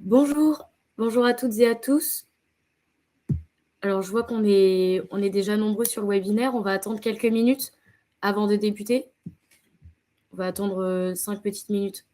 Bonjour, bonjour à toutes et à tous. Alors, je vois qu'on est déjà nombreux sur le webinaire. On va attendre quelques minutes avant de débuter. On va attendre 5 petites minutes.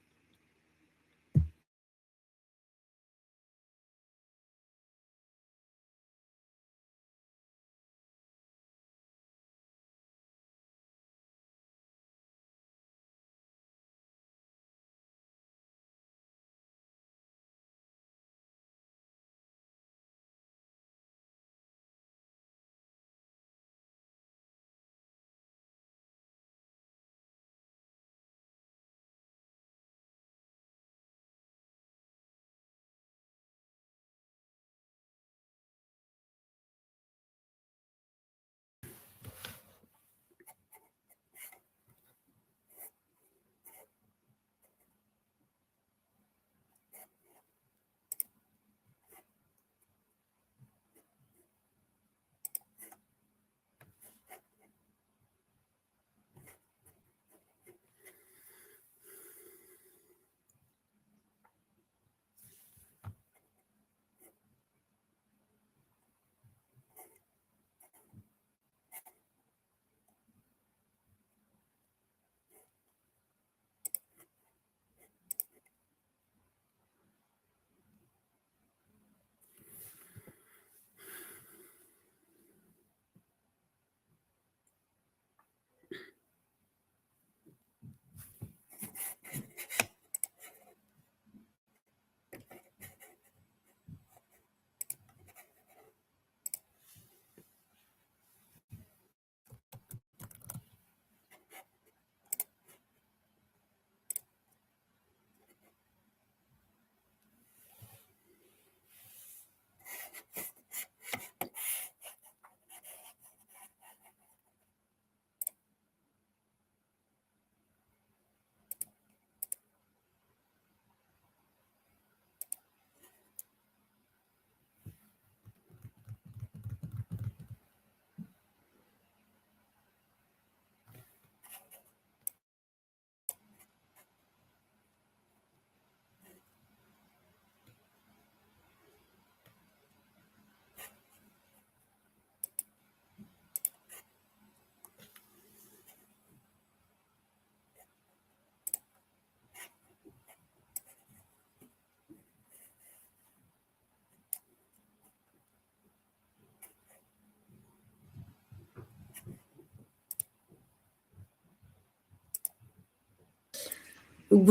Donc,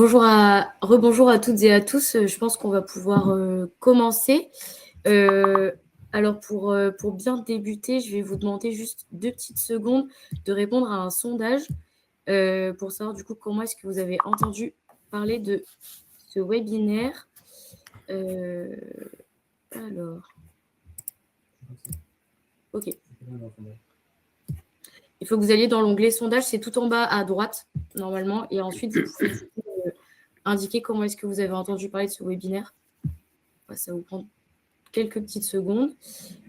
rebonjour à toutes et à tous. Je pense qu'on va pouvoir commencer. Alors, pour bien débuter, je vais vous demander juste 2 petites secondes de répondre à un sondage pour savoir du coup comment est-ce que vous avez entendu parler de ce webinaire. Alors, ok. Il faut que vous alliez dans l'onglet sondage, c'est tout en bas à droite normalement, et ensuite vous pouvez indiquer comment est-ce que vous avez entendu parler de ce webinaire. Ça va vous prendre quelques petites secondes.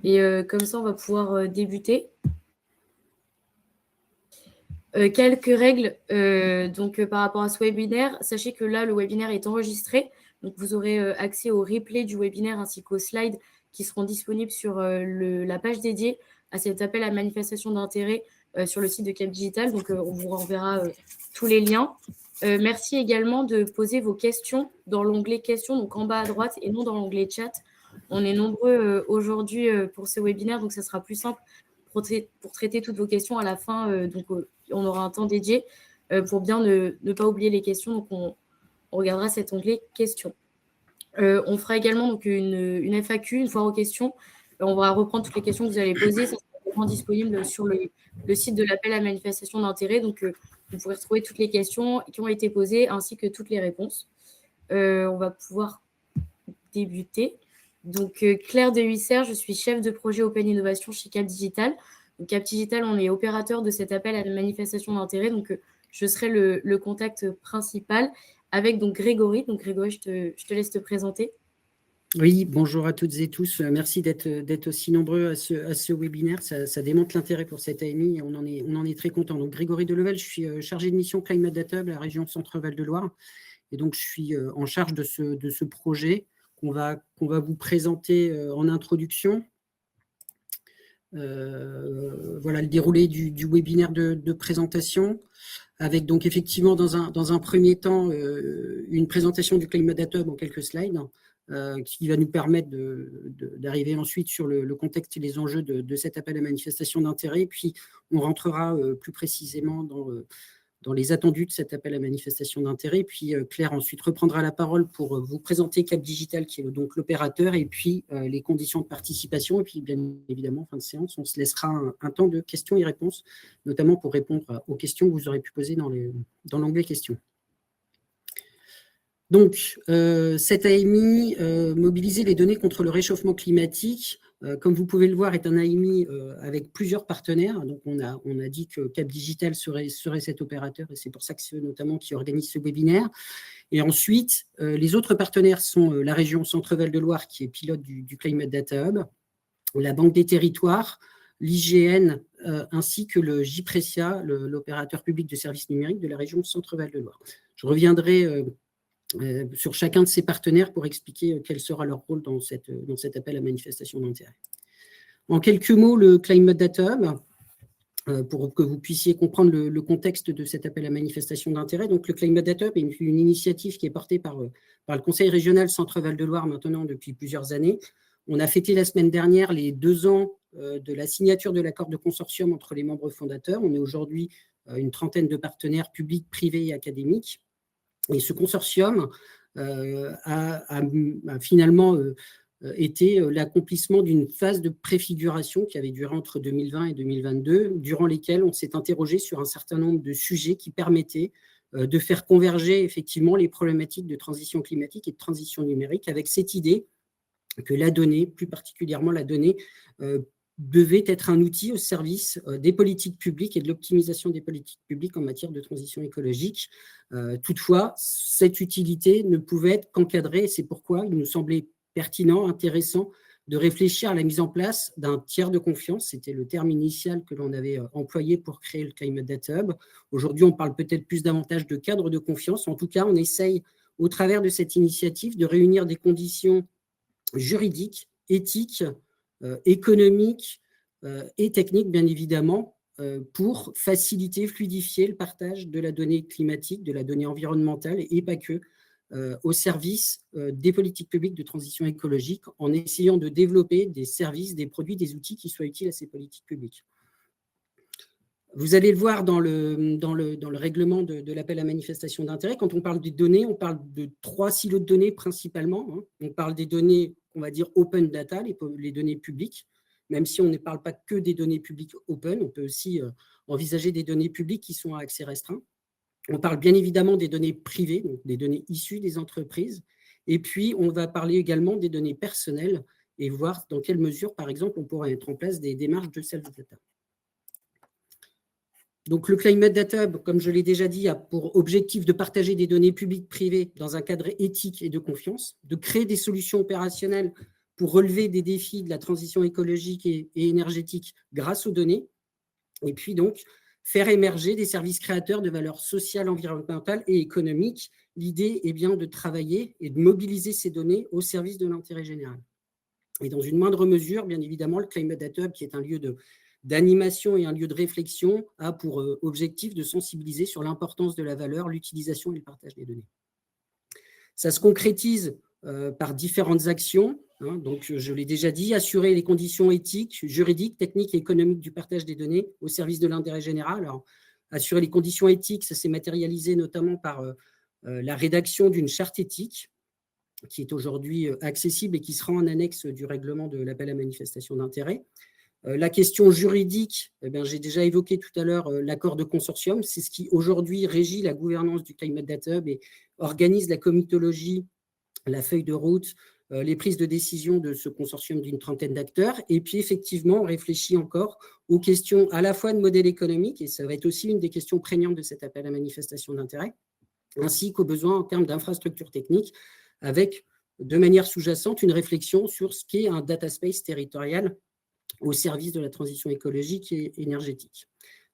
Et comme ça, on va pouvoir débuter. Quelques règles par rapport à ce webinaire. Sachez que là, le webinaire est enregistré. Donc, vous aurez accès au replay du webinaire ainsi qu'aux slides qui seront disponibles sur la page dédiée à cet appel à manifestation d'intérêt sur le site de Cap Digital. Donc, on vous renverra tous les liens. Merci également de poser vos questions dans l'onglet questions, donc en bas à droite et non dans l'onglet chat. On est nombreux aujourd'hui pour ce webinaire, donc ça sera plus simple pour traiter toutes vos questions à la fin. Donc, on aura un temps dédié pour bien ne pas oublier les questions. Donc, on regardera cet onglet questions. On fera également donc, une FAQ, une foire aux questions. On va reprendre toutes les questions que vous allez poser. Ça sera également disponible sur le site de l'appel à manifestation d'intérêt. Donc, vous pourrez retrouver toutes les questions qui ont été posées ainsi que toutes les réponses. On va pouvoir débuter. Donc, Claire de Huisser, je suis chef de projet Open Innovation chez Cap Digital. Donc, Cap Digital, on est opérateur de cet appel à la manifestation d'intérêt. Donc, je serai le contact principal avec donc Grégory. Donc, Grégory, je te laisse te présenter. Oui, bonjour à toutes et tous. Merci d'être aussi nombreux à ce webinaire. Ça démontre l'intérêt pour cette AMI et on en est très content. Donc, Grégory Delevel, je suis chargé de mission Climate Data de la région Centre-Val de Loire. Et donc, je suis en charge de ce projet qu'on va vous présenter en introduction. Voilà le déroulé du webinaire de présentation, avec donc effectivement dans un premier temps une présentation du Climate Data Hub en quelques slides, qui va nous permettre d'arriver ensuite sur le contexte et les enjeux de cet appel à manifestation d'intérêt. Puis on rentrera plus précisément dans les attendus de cet appel à manifestation d'intérêt. Puis Claire ensuite reprendra la parole pour vous présenter Cap Digital, qui est donc l'opérateur, et puis les conditions de participation. Et puis bien évidemment, en fin de séance, on se laissera un temps de questions et réponses, notamment pour répondre aux questions que vous aurez pu poser dans l'onglet questions. Donc, cette AMI, mobiliser les données contre le réchauffement climatique, comme vous pouvez le voir, est un AMI avec plusieurs partenaires. Donc, on a dit que Cap Digital serait cet opérateur, et c'est pour ça que c'est notamment qui organise ce webinaire. Et ensuite, les autres partenaires sont la région Centre-Val de Loire, qui est pilote du Climate Data Hub, la Banque des Territoires, l'IGN, ainsi que le JPRECIA, l'opérateur public de services numériques de la région Centre-Val de Loire. Je reviendrai sur chacun de ces partenaires pour expliquer quel sera leur rôle dans cet appel à manifestation d'intérêt. En quelques mots, le Climate Data Hub, pour que vous puissiez comprendre le contexte de cet appel à manifestation d'intérêt. Donc, le Climate Data Hub est une initiative qui est portée par le Conseil régional Centre-Val de Loire maintenant depuis plusieurs années. On a fêté la semaine dernière les 2 ans de la signature de l'accord de consortium entre les membres fondateurs. On est aujourd'hui une trentaine de partenaires publics, privés et académiques. Et ce consortium a finalement été l'accomplissement d'une phase de préfiguration qui avait duré entre 2020 et 2022, durant lesquelles on s'est interrogé sur un certain nombre de sujets qui permettaient de faire converger effectivement les problématiques de transition climatique et de transition numérique, avec cette idée que la donnée, plus particulièrement la donnée, devait être un outil au service des politiques publiques et de l'optimisation des politiques publiques en matière de transition écologique. Toutefois, cette utilité ne pouvait être qu'encadrée, et c'est pourquoi il nous semblait pertinent, intéressant, de réfléchir à la mise en place d'un tiers de confiance. C'était le terme initial que l'on avait employé pour créer le Climate Data Hub. Aujourd'hui, on parle peut-être plus davantage de cadre de confiance. En tout cas, on essaye, au travers de cette initiative, de réunir des conditions juridiques, éthiques, économiques et techniques, bien évidemment, pour faciliter, fluidifier le partage de la donnée climatique, de la donnée environnementale, et pas que, au service des politiques publiques de transition écologique, en essayant de développer des services, des produits, des outils qui soient utiles à ces politiques publiques. Vous allez le voir dans le règlement de l'appel à manifestation d'intérêt. Quand on parle des données, on parle de 3 silos de données principalement. On parle des données, on va dire, open data, les données publiques, même si on ne parle pas que des données publiques open, on peut aussi envisager des données publiques qui sont à accès restreint. On parle bien évidemment des données privées, donc des données issues des entreprises. Et puis, on va parler également des données personnelles et voir dans quelle mesure, par exemple, on pourrait mettre en place des démarches de self-data. Donc, le Climate Data Hub, comme je l'ai déjà dit, a pour objectif de partager des données publiques privées dans un cadre éthique et de confiance, de créer des solutions opérationnelles pour relever des défis de la transition écologique et énergétique grâce aux données, et puis donc faire émerger des services créateurs de valeurs sociales, environnementales et économiques. L'idée est bien de travailler et de mobiliser ces données au service de l'intérêt général. Et dans une moindre mesure, bien évidemment, le Climate Data Hub, qui est un lieu d'animation et un lieu de réflexion, a pour objectif de sensibiliser sur l'importance de la valeur, l'utilisation et le partage des données. Ça se concrétise par différentes actions. Donc, je l'ai déjà dit, assurer les conditions éthiques, juridiques, techniques et économiques du partage des données au service de l'intérêt général. Alors, assurer les conditions éthiques, ça s'est matérialisé notamment par la rédaction d'une charte éthique qui est aujourd'hui accessible et qui sera en annexe du règlement de l'appel à manifestation d'intérêt. La question juridique, j'ai déjà évoqué tout à l'heure l'accord de consortium. C'est ce qui aujourd'hui régit la gouvernance du Climate Data Hub et organise la comitologie, la feuille de route, les prises de décision de ce consortium d'une trentaine d'acteurs. Et puis, effectivement, on réfléchit encore aux questions à la fois de modèle économique, et ça va être aussi une des questions prégnantes de cet appel à manifestation d'intérêt, ainsi qu'aux besoins en termes d'infrastructures techniques, avec, de manière sous-jacente, une réflexion sur ce qu'est un data space territorial au service de la transition écologique et énergétique.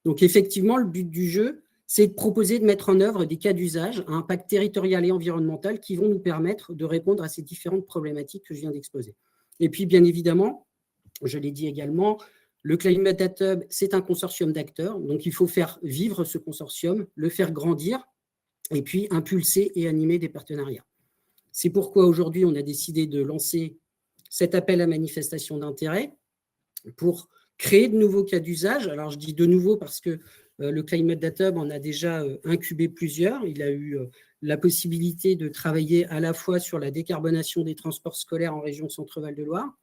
Donc, effectivement, le but du jeu, c'est de proposer de mettre en œuvre des cas d'usage à impact territorial et environnemental qui vont nous permettre de répondre à ces différentes problématiques que je viens d'exposer. Et puis, bien évidemment, je l'ai dit également, le Climate Data Hub, c'est un consortium d'acteurs, donc il faut faire vivre ce consortium, le faire grandir, et puis impulser et animer des partenariats. C'est pourquoi aujourd'hui, on a décidé de lancer cet appel à manifestation d'intérêt pour créer de nouveaux cas d'usage. Alors, je dis de nouveau parce que le Climate Data Hub en a déjà incubé plusieurs. Il a eu la possibilité de travailler à la fois sur la décarbonation des transports scolaires en région Centre-Val de Loire.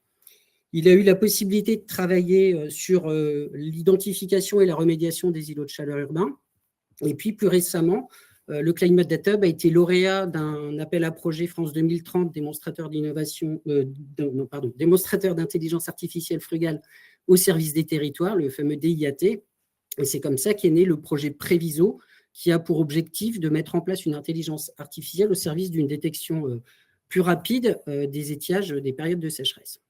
Il a eu la possibilité de travailler sur l'identification et la remédiation des îlots de chaleur urbains. Et puis, plus récemment, le Climate Data Hub a été lauréat d'un appel à projet France 2030, démonstrateur d'intelligence artificielle frugale au service des territoires, le fameux DIAT. Et c'est comme ça qu'est né le projet Préviso, qui a pour objectif de mettre en place une intelligence artificielle au service d'une détection plus rapide des étiages des périodes de sécheresse.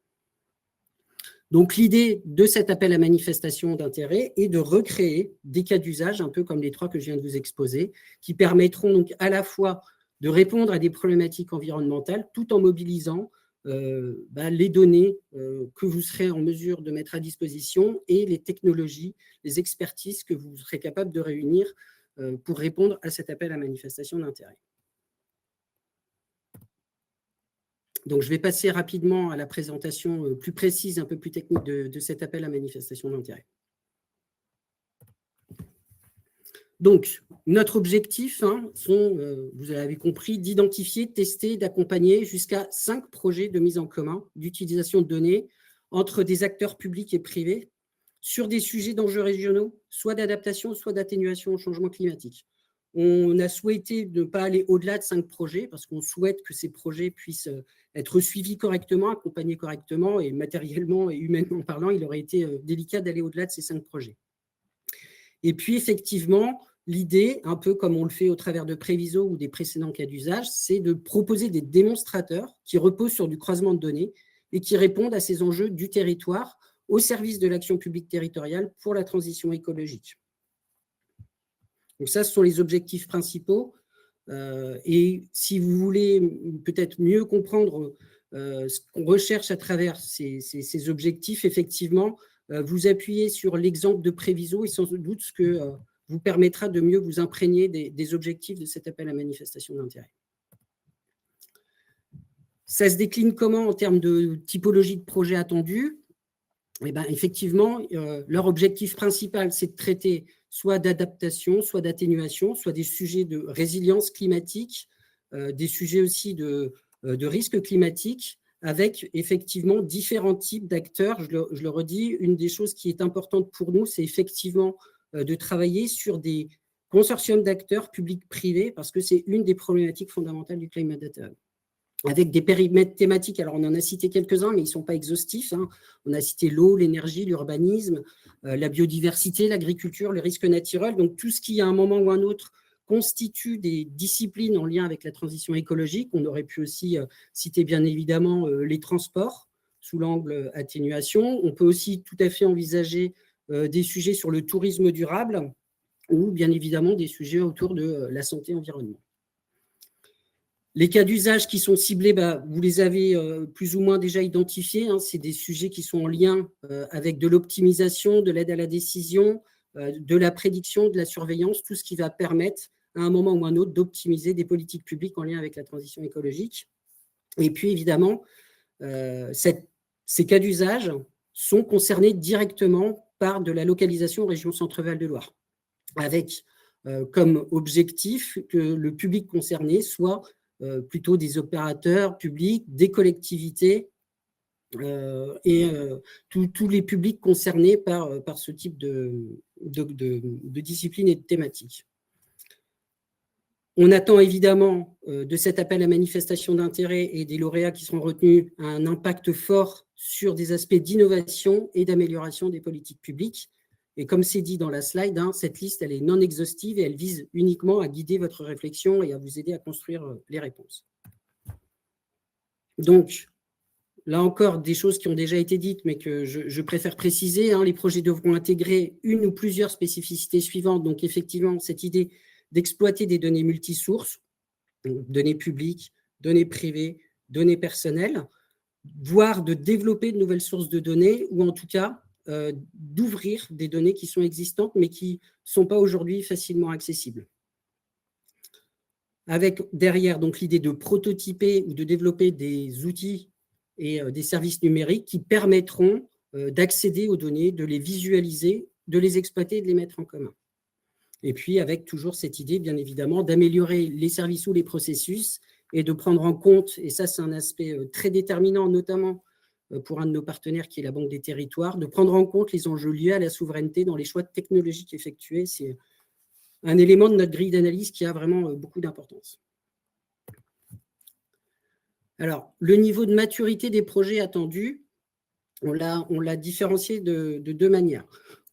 Donc, l'idée de cet appel à manifestation d'intérêt est de recréer des cas d'usage, un peu comme les 3 que je viens de vous exposer, qui permettront donc à la fois de répondre à des problématiques environnementales tout en mobilisant les données que vous serez en mesure de mettre à disposition et les technologies, les expertises que vous serez capable de réunir pour répondre à cet appel à manifestation d'intérêt. Donc, je vais passer rapidement à la présentation plus précise, un peu plus technique de cet appel à manifestation d'intérêt. Donc, notre objectif, vous l'avez compris, d'identifier, tester, d'accompagner jusqu'à 5 projets de mise en commun d'utilisation de données entre des acteurs publics et privés sur des sujets d'enjeux régionaux, soit d'adaptation, soit d'atténuation au changement climatique. On a souhaité ne pas aller au-delà de 5 projets parce qu'on souhaite que ces projets puissent être suivis correctement, accompagnés correctement et matériellement et humainement parlant, il aurait été délicat d'aller au-delà de ces 5 projets. Et puis effectivement, l'idée, un peu comme on le fait au travers de Préviso ou des précédents cas d'usage, c'est de proposer des démonstrateurs qui reposent sur du croisement de données et qui répondent à ces enjeux du territoire au service de l'action publique territoriale pour la transition écologique. Donc ça, ce sont les objectifs principaux. Et si vous voulez peut-être mieux comprendre ce qu'on recherche à travers ces objectifs, effectivement, vous appuyez sur l'exemple de Préviso et sans doute ce que vous permettra de mieux vous imprégner des objectifs de cet appel à manifestation d'intérêt. Ça se décline comment en termes de typologie de projet attendu? Eh bien, effectivement, leur objectif principal, c'est de traiter soit d'adaptation, soit d'atténuation, soit des sujets de résilience climatique, des sujets aussi de risques climatiques, avec effectivement différents types d'acteurs. Je le redis, une des choses qui est importante pour nous, c'est effectivement de travailler sur des consortiums d'acteurs publics-privés, parce que c'est une des problématiques fondamentales du Climate Data Hub. Avec des périmètres thématiques, alors on en a cité quelques-uns, mais ils ne sont pas exhaustifs. On a cité l'eau, l'énergie, l'urbanisme, la biodiversité, l'agriculture, le risque naturel. Donc tout ce qui, à un moment ou un autre, constitue des disciplines en lien avec la transition écologique. On aurait pu aussi citer bien évidemment les transports sous l'angle atténuation. On peut aussi tout à fait envisager des sujets sur le tourisme durable ou bien évidemment des sujets autour de la santé et environnement. Les cas d'usage qui sont ciblés, vous les avez plus ou moins déjà identifiés. C'est des sujets qui sont en lien avec de l'optimisation, de l'aide à la décision, de la prédiction, de la surveillance, tout ce qui va permettre à un moment ou à un autre d'optimiser des politiques publiques en lien avec la transition écologique. Et puis évidemment, ces cas d'usage sont concernés directement par de la localisation région Centre-Val de Loire, avec comme objectif que le public concerné soit plutôt des opérateurs publics, des collectivités et tous les publics concernés par ce type de discipline et de thématique. On attend évidemment de cet appel à manifestation d'intérêt et des lauréats qui seront retenus un impact fort sur des aspects d'innovation et d'amélioration des politiques publiques. Et comme c'est dit dans la slide, cette liste, elle est non exhaustive et elle vise uniquement à guider votre réflexion et à vous aider à construire les réponses. Donc, là encore, des choses qui ont déjà été dites, mais que je préfère préciser, hein, les projets devront intégrer une ou plusieurs spécificités suivantes. Donc, effectivement, cette idée d'exploiter des données multisources, donc données publiques, données privées, données personnelles, voire de développer de nouvelles sources de données, ou en tout cas, d'ouvrir des données qui sont existantes, mais qui ne sont pas aujourd'hui facilement accessibles. Avec derrière donc l'idée de prototyper ou de développer des outils et des services numériques qui permettront d'accéder aux données, de les visualiser, de les exploiter et de les mettre en commun. Et puis avec toujours cette idée, bien évidemment, d'améliorer les services ou les processus et de prendre en compte, et ça c'est un aspect très déterminant, notamment pour un de nos partenaires qui est la Banque des Territoires, de prendre en compte les enjeux liés à la souveraineté dans les choix technologiques effectués. C'est un élément de notre grille d'analyse qui a vraiment beaucoup d'importance. Alors, le niveau de maturité des projets attendus, on l'a différencié de deux manières.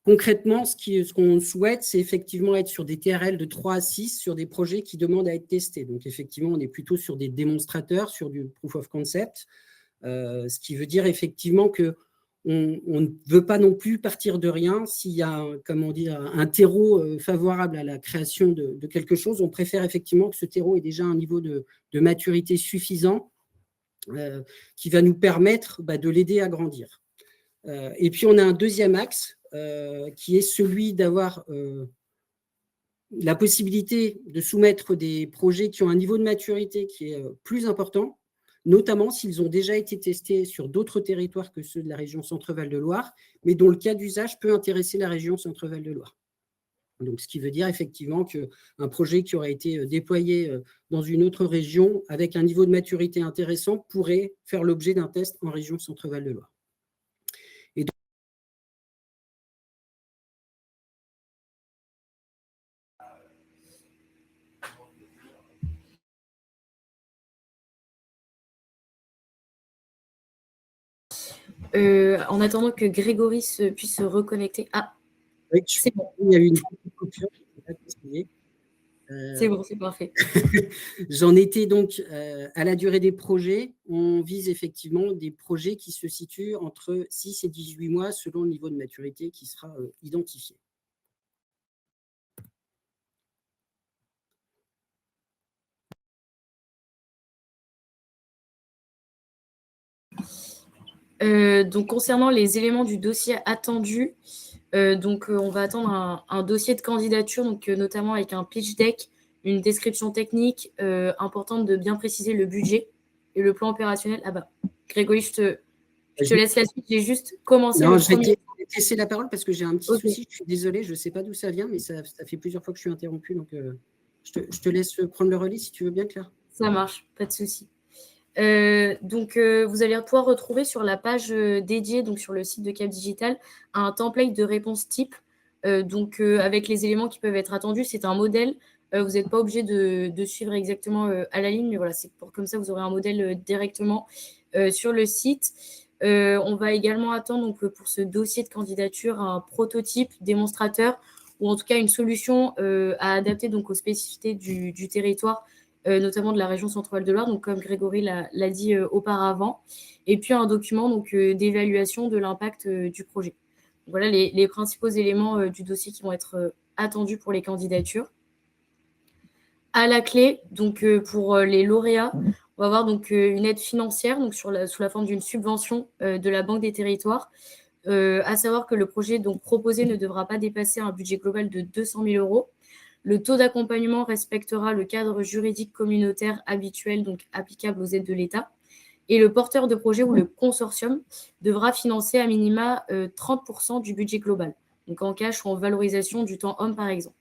Concrètement, ce qu'on souhaite, c'est effectivement être sur des TRL de 3 à 6 sur des projets qui demandent à être testés. Donc, effectivement, on est plutôt sur des démonstrateurs, sur du proof of concept, ce qui veut dire effectivement qu'on ne veut pas non plus partir de rien. S'il y a, comment dire, un terreau favorable à la création de quelque chose, on préfère effectivement que ce terreau ait déjà un niveau de maturité suffisant qui va nous permettre de l'aider à grandir. Et puis, on a un deuxième axe qui est celui d'avoir la possibilité de soumettre des projets qui ont un niveau de maturité qui est plus important, notamment s'ils ont déjà été testés sur d'autres territoires que ceux de la région Centre-Val de Loire, mais dont le cas d'usage peut intéresser la région Centre-Val de Loire. Donc, ce qui veut dire effectivement qu'un projet qui aurait été déployé dans une autre région avec un niveau de maturité intéressant pourrait faire l'objet d'un test en région Centre-Val de Loire. Et en attendant que Grégory puisse se reconnecter. Ah, oui, c'est bon. Il y a eu une petite coupure. C'est bon, c'est parfait. J'en étais donc à la durée des projets. On vise effectivement des projets qui se situent entre 6 et 18 mois selon le niveau de maturité qui sera identifié. Donc, concernant les éléments du dossier attendu, on va attendre un dossier de candidature, donc, notamment avec un pitch deck, une description technique, importante de bien préciser le budget et le plan opérationnel. Ah bah, Grégory, je te laisse la suite. J'ai juste commencé le premier. Je vais te laisser la parole parce que j'ai un petit souci. Je suis désolée, je ne sais pas d'où ça vient, mais ça fait plusieurs fois que je suis interrompue. Donc, je te laisse prendre le relais si tu veux bien, Claire. Ça marche, pas de souci. Vous allez pouvoir retrouver sur la page dédiée, donc sur le site de Cap Digital, un template de réponse type. Avec les éléments qui peuvent être attendus, c'est un modèle. Vous n'êtes pas obligé de suivre exactement à la ligne, mais voilà, c'est pour comme ça vous aurez un modèle directement sur le site. On va également attendre donc, pour ce dossier de candidature un prototype démonstrateur ou en tout cas une solution à adapter donc, aux spécificités du territoire, notamment de la région Centre-Val de Loire, donc comme Grégory l'a dit auparavant, et puis un document d'évaluation de l'impact du projet. Donc, voilà les principaux éléments du dossier qui vont être attendus pour les candidatures. À la clé, donc pour les lauréats, on va avoir donc une aide financière donc sous la forme d'une subvention de la Banque des Territoires. À savoir que le projet donc proposé ne devra pas dépasser un budget global de 200 000 €. Le taux d'accompagnement respectera le cadre juridique communautaire habituel, donc applicable aux aides de l'État. Et le porteur de projet ou le consortium devra financer à minima 30% du budget global, donc en cash ou en valorisation du temps homme, par exemple.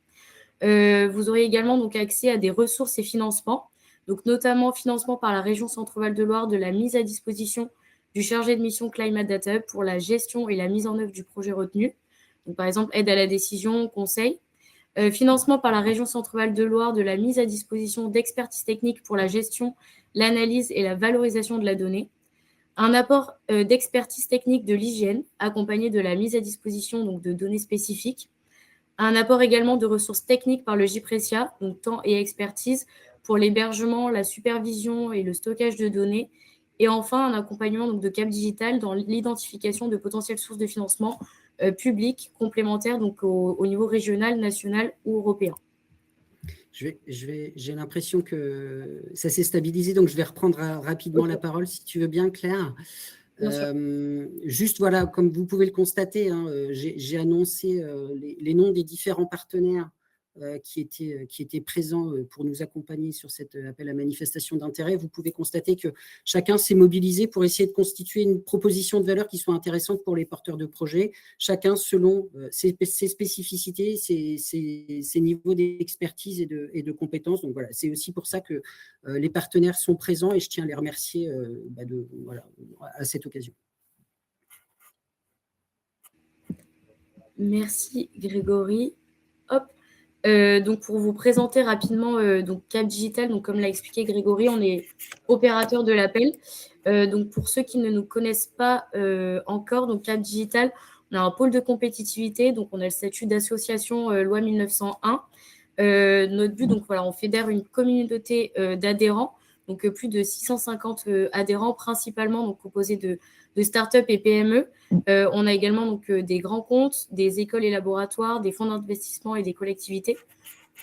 Vous aurez également donc accès à des ressources et financements, donc notamment financement par la région Centre-Val de Loire de la mise à disposition du chargé de mission Climate Data Hub pour la gestion et la mise en œuvre du projet retenu. Donc, par exemple, aide à la décision, conseil. Financement par la région Centre-Val de Loire de la mise à disposition d'expertise technique pour la gestion, l'analyse et la valorisation de la donnée. Un apport d'expertise technique de l'hygiène, accompagné de la mise à disposition donc, de données spécifiques. Un apport également de ressources techniques par le JPRECIA, donc temps et expertise, pour l'hébergement, la supervision et le stockage de données, Et enfin, un accompagnement donc, de Cap Digital dans l'identification de potentielles sources de financement publiques complémentaires donc, au niveau régional, national ou européen. J'ai l'impression que ça s'est stabilisé, donc je vais reprendre rapidement la parole, si tu veux bien, Claire. Juste, voilà, comme vous pouvez le constater, hein, j'ai annoncé les noms des différents partenaires qui étaient présents pour nous accompagner sur cet appel à manifestation d'intérêt. Vous pouvez constater que chacun s'est mobilisé pour essayer de constituer une proposition de valeur qui soit intéressante pour les porteurs de projets, chacun selon ses spécificités, ses niveaux d'expertise et de compétences. Donc voilà, c'est aussi pour ça que les partenaires sont présents et je tiens à les remercier voilà, à cette occasion. Merci Grégory. Hop. Donc pour vous présenter rapidement donc Cap Digital, donc comme l'a expliqué Grégory, on est opérateur de l'appel. Donc pour ceux qui ne nous connaissent pas encore, donc Cap Digital, on a un pôle de compétitivité, donc on a le statut d'association loi 1901. Notre but, donc voilà, on fédère une communauté d'adhérents, donc plus de 650 adhérents, principalement donc composés de start-up et PME. On a également donc des grands comptes, des écoles et laboratoires, des fonds d'investissement et des collectivités.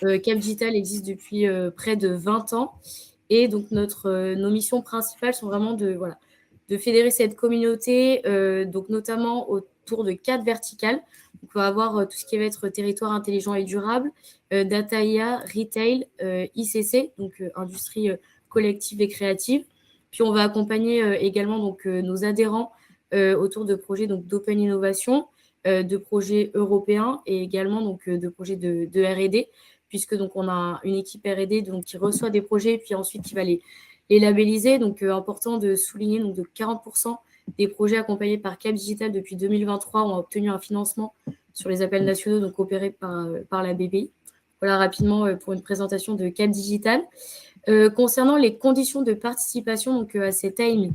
Cap Digital existe depuis près de 20 ans. Et donc nos missions principales sont vraiment de fédérer cette communauté, donc notamment autour de 4 verticales. Donc, on va avoir tout ce qui va être territoire intelligent et durable, data IA, retail, ICC, donc industrie collective et créative. Puis on va accompagner également donc, nos adhérents autour de projets d'open innovation, de projets européens et également donc, de projets de R&D, puisque donc, on a une équipe R&D donc, qui reçoit des projets puis ensuite qui va les labelliser. Donc, important de souligner donc, de 40% des projets accompagnés par Cap Digital depuis 2023 ont obtenu un financement sur les appels nationaux donc opérés par la BPI. Voilà rapidement pour une présentation de Cap Digital. Concernant les conditions de participation donc, à cette AMI.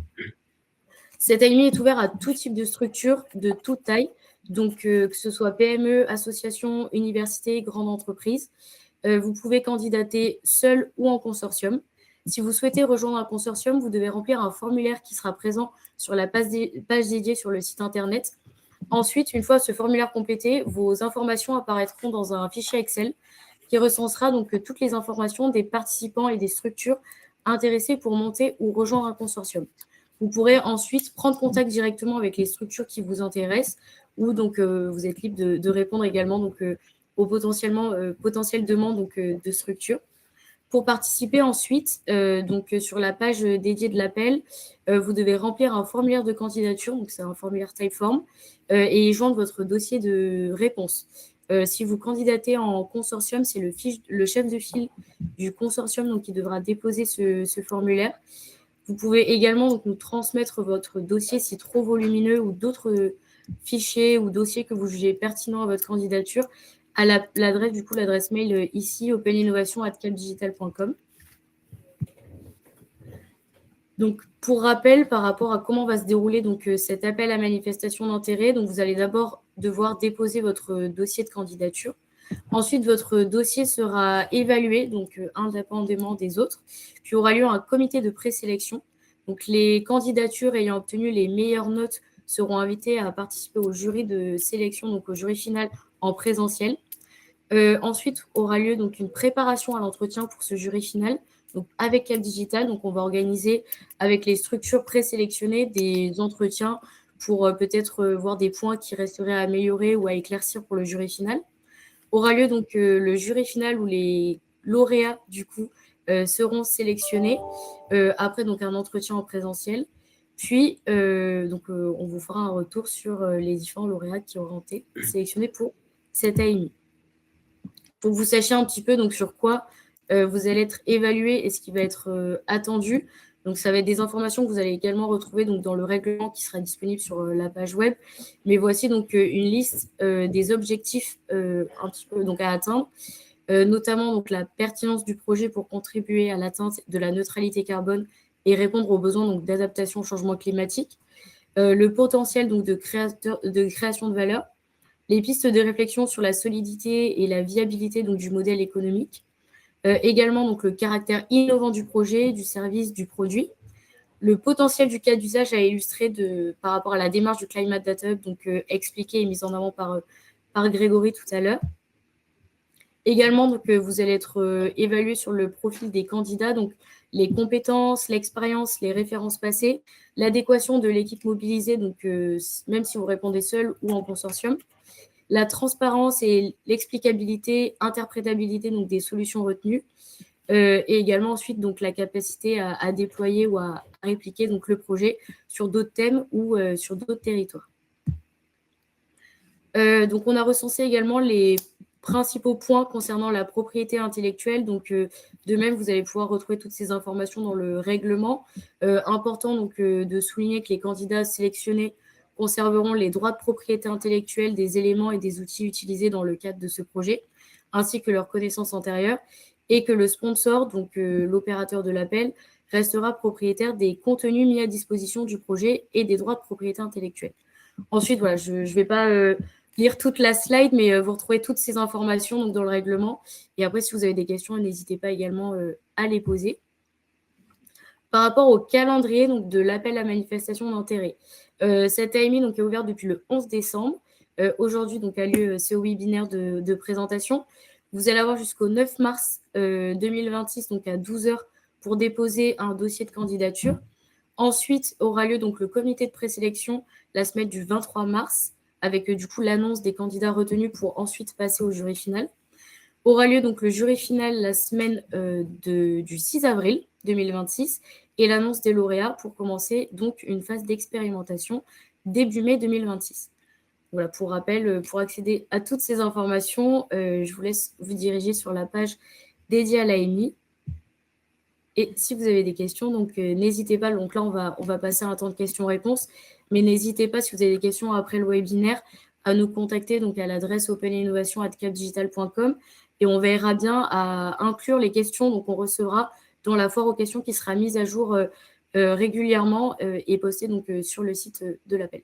Cette AMI est ouverte à tout type de structure, de toute taille, donc que ce soit PME, association, université, grande entreprise. Vous pouvez candidater seul ou en consortium. Si vous souhaitez rejoindre un consortium, vous devez remplir un formulaire qui sera présent sur la page dédiée sur le site internet. Ensuite, une fois ce formulaire complété, vos informations apparaîtront dans un fichier Excel qui recensera donc toutes les informations des participants et des structures intéressées pour monter ou rejoindre un consortium. Vous pourrez ensuite prendre contact directement avec les structures qui vous intéressent ou donc vous êtes libre de répondre également donc, aux potentielles demandes donc, de structures. Pour participer ensuite, donc sur la page dédiée de l'appel, vous devez remplir un formulaire de candidature, donc c'est un formulaire Typeform, et joindre votre dossier de réponse. Si vous candidatez en consortium, c'est le chef de file du consortium donc, qui devra déposer ce formulaire. Vous pouvez également donc, nous transmettre votre dossier si trop volumineux ou d'autres fichiers ou dossiers que vous jugez pertinents à votre candidature à l'adresse mail ici, openinnovation@capdigital.com. Donc, pour rappel, par rapport à comment va se dérouler donc, cet appel à manifestation d'intérêt, donc vous allez d'abord devoir déposer votre dossier de candidature. Ensuite, votre dossier sera évalué, donc indépendamment des autres. Puis aura lieu un comité de présélection. Donc, les candidatures ayant obtenu les meilleures notes seront invitées à participer au jury de sélection, donc au jury final en présentiel. Ensuite, aura lieu donc une préparation à l'entretien pour ce jury final, donc avec Cap Digital. Donc, on va organiser avec les structures présélectionnées des entretiens pour peut-être voir des points qui resteraient à améliorer ou à éclaircir pour le jury final. Aura lieu donc le jury final où les lauréats du coup seront sélectionnés après donc un entretien en présentiel. Puis donc on vous fera un retour sur les différents lauréats qui auront été sélectionnés pour cette AMI. Pour que vous sachiez un petit peu donc sur quoi vous allez être évalué et ce qui va être attendu. Donc, ça va être des informations que vous allez également retrouver donc, dans le règlement qui sera disponible sur la page web. Mais voici donc une liste des objectifs un petit peu donc, à atteindre, notamment donc, la pertinence du projet pour contribuer à l'atteinte de la neutralité carbone et répondre aux besoins donc, d'adaptation au changement climatique, le potentiel donc, de création de valeur, les pistes de réflexion sur la solidité et la viabilité donc, du modèle économique, également donc, le caractère innovant du projet, du service, du produit, le potentiel du cas d'usage à illustrer par rapport à la démarche du Climate Data Hub, donc expliquée et mise en avant par Grégory tout à l'heure. Également, donc, vous allez être évalué sur le profil des candidats, donc les compétences, l'expérience, les références passées, l'adéquation de l'équipe mobilisée, donc même si vous répondez seul ou en consortium, la transparence et l'explicabilité, interprétabilité donc des solutions retenues, et également ensuite donc la capacité à déployer ou à répliquer donc le projet sur d'autres thèmes ou sur d'autres territoires. Donc on a recensé également les principaux points concernant la propriété intellectuelle. Donc de même, vous allez pouvoir retrouver toutes ces informations dans le règlement. Important donc de souligner que les candidats sélectionnés conserveront les droits de propriété intellectuelle des éléments et des outils utilisés dans le cadre de ce projet, ainsi que leurs connaissances antérieures, et que le sponsor, donc l'opérateur de l'appel, restera propriétaire des contenus mis à disposition du projet et des droits de propriété intellectuelle. Ensuite, voilà, je ne vais pas lire toute la slide, mais vous retrouvez toutes ces informations donc, dans le règlement. Et après, si vous avez des questions, n'hésitez pas également à les poser. Par rapport au calendrier donc, de l'appel à manifestation d'intérêt, cette AMI donc, est ouverte depuis le 11 décembre. Aujourd'hui, donc, a lieu ce webinaire de présentation. Vous allez avoir jusqu'au 9 mars 2026, donc à 12h, pour déposer un dossier de candidature. Ensuite, aura lieu donc le comité de présélection la semaine du 23 mars, avec du coup l'annonce des candidats retenus pour ensuite passer au jury final. Aura lieu donc le jury final la semaine du 6 avril 2026 et l'annonce des lauréats pour commencer donc une phase d'expérimentation début mai 2026. Voilà, pour rappel, pour accéder à toutes ces informations, je vous laisse vous diriger sur la page dédiée à l'AMI. Et si vous avez des questions, donc n'hésitez pas. Donc là, on va passer à un temps de questions-réponses, mais n'hésitez pas, si vous avez des questions après le webinaire, à nous contacter donc à l'adresse openinnovation@capdigital.com et on verra bien à inclure les questions donc on recevra dans la foire aux questions qui sera mise à jour régulièrement et postée donc sur le site de l'appel.